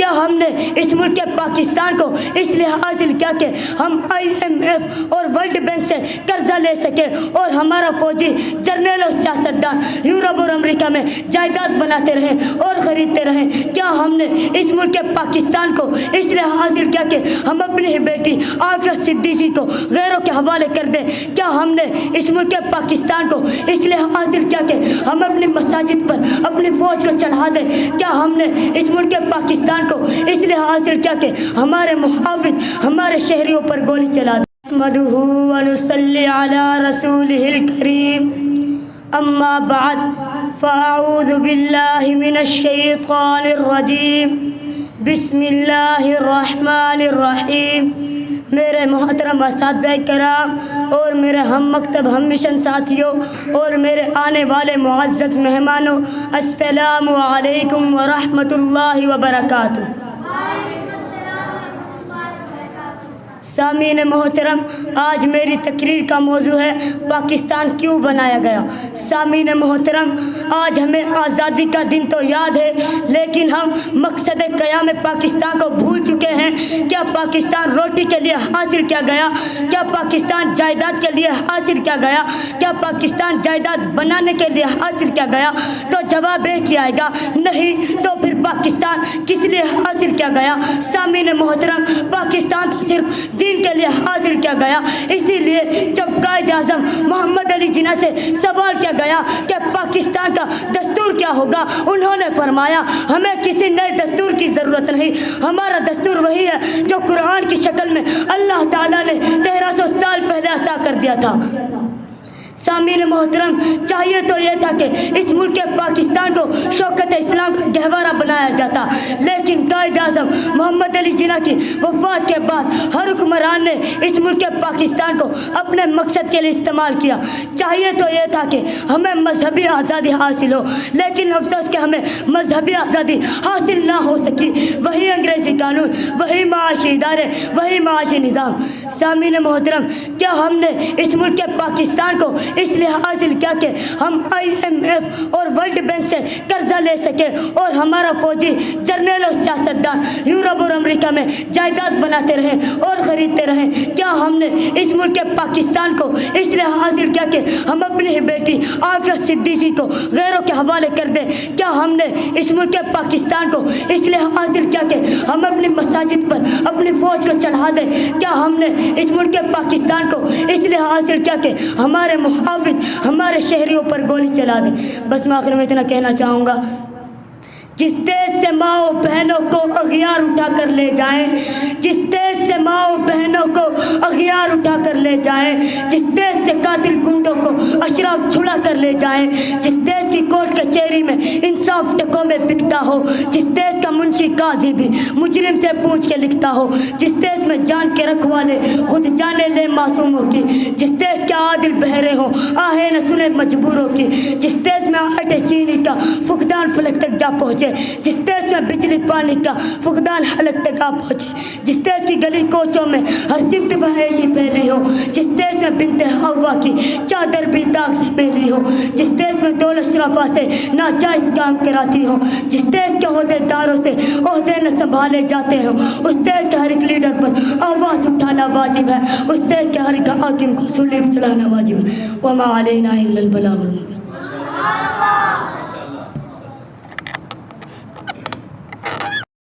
کیا ہم نے اس ملک پاکستان کو اس لیے حاصل کیا کہ ہم IMF اور ورلڈ بینک سے قرضہ لے سکے اور ہمارا فوجی جرنیل اور سیاستدان یورپ اور امریکہ میں جائیداد بناتے رہیں اور خریدتے رہیں؟ کیا ہم نے اس ملک پاکستان کو اس لیے حاصل کیا کہ ہم اپنی ہی بیٹی عافیہ صدیقی کو غیروں کے حوالے کر دیں؟ کیا ہم نے اس ملک پاکستان کو اس لیے حاصل کیا کہ ہم اپنی مساجد پر اپنی فوج کو چڑھا دیں؟ کیا ہم نے اس ملک پاکستان کو اس لیے حاصل کیا کہ ہمارے محافظ ہمارے شہریوں پر گولی چلا دیں؟ نحمدہ ونصلی علی رسولہ الکریم، اما بعد فاعوذ باللہ من الشیطان الرجیم، بسم اللہ الرحمن الرحیم۔ میرے محترم اساتذہ کرام اور میرے ہم مکتب ہم مشن ساتھیوں اور میرے آنے والے معزز مہمانوں، السلام علیکم ورحمۃ اللہ وبرکاتہ۔ سامعین محترم، آج میری تقریر کا موضوع ہے پاکستان کیوں بنایا گیا۔ سامعین محترم، آج ہمیں آزادی کا دن تو یاد ہے، لیکن ہم مقصد قیام پاکستان کو بھول چکے ہیں۔ کیا پاکستان روٹی کے لیے حاصل کیا گیا؟ کیا پاکستان جائیداد کے لیے حاصل کیا گیا؟ کیا پاکستان جائیداد بنانے کے لیے حاصل کیا گیا؟ تو جواب ایک ہی آئے گا، نہیں۔ تو پھر پاکستان کس لیے حاصل کیا گیا؟ سامعین محترم، پاکستان تو صرف دین کے لیے حاصل کیا گیا۔ اسی لیے جب قائد اعظم محمد علی جناح سے سوال کیا گیا کہ پاکستان کا دستور کیا ہوگا، انہوں نے فرمایا ہمیں کسی نئے دستور کی ضرورت نہیں، ہمارا دستور وہی ہے جو قرآن کی شکل میں اللہ تعالیٰ نے 1300 سال پہلے عطا کر دیا تھا۔ سامعین محترم، چاہیے تو یہ تھا کہ اس ملک پاکستان کو شوکت اسلام کا گہوارہ بنایا جاتا، لیکن قائد اعظم محمد علی جناح کی وفات کے بعد ہر حکمران نے اس ملک پاکستان کو اپنے مقصد کے لیے استعمال کیا۔ چاہیے تو یہ تھا کہ ہمیں مذہبی آزادی حاصل ہو، لیکن افسوس کہ ہمیں مذہبی آزادی حاصل نہ ہو سکی۔ وہی انگریزی قانون، وہی معاشی ادارے، وہی معاشی نظام۔ سامعین محترم، کیا ہم نے اس ملک پاکستان کو اس لیے حاصل کیا کہ ہم IMF اور ورلڈ بینک سے قرضہ لے سکے اور ہمارا فوجی جرنیل اور سیاستدان یورپ اور امریکہ میں جائیداد بناتے رہیں اور خریدتے رہیں؟ کیا ہم نے اس ملک پاکستان کو اس لیے حاصل کیا کہ ہم اپنی ہی بیٹی عافیہ صدیقی کو غیروں کے حوالے کر دیں؟ کیا ہم نے اس ملک پاکستان کو اس لیے حاصل کیا کہ ہم اپنی مساجد پر اپنی فوج کو چڑھا دیں؟ کیا ہم نے اس ملک پاکستان کو اس لیے حاصل کیا کہ ہمارے محافظ ہمارے شہریوں پر گولی چلا دیں؟ بس میں آخر میں اتنا کہنا چاہوں گا، جس دیش سے ماؤں بہنوں کو اغیار اٹھا کر لے جائیں، جس دیش سے ماؤں بہنوں کو اغیار اٹھا کر لے جائیں، جس دیش سے قاتل گنڈوں کو اشراف چھڑا کر لے جائیں، جس دیش کی کورٹ کچہری میں انصاف ٹکوں میں بکتا ہو، جس دیش کا منشی قاضی بھی مجرم سے پوچھ کے لکھتا ہو، جس دیش میں جان کے رکھوالے خود جانے لے معصوموں کی، جس دیش کے عادل بہرے ہوں آہیں نہ سنے مجبوروں کی، جس دیش میں آٹے چینی کا فقدان فلک تک جا پہنچے، جس دیش میں بجلی پانی کا فقدان حلق تک آ پہنچے، جس دیش کی گلی کوچوں میں ہر سمت بہیشی پھیلی ہو، جس دیش میں بنت حوا کی چادر بھی داغ سے پھیلی ہو، جس دیش میں دولت شرفا سے ناجائز کام کراتی ہو، جس دیش کے عہدے داروں سے عہدے نہ سنبھالے جاتے ہوں، اس دیش کے ہر ایک لیڈر پر آواز اٹھانا واجب ہے، اس دیش کے ہر ایک حاکم کو صلیب چڑھانا واجب ہے۔ وما علینا الا البلاغ المبین۔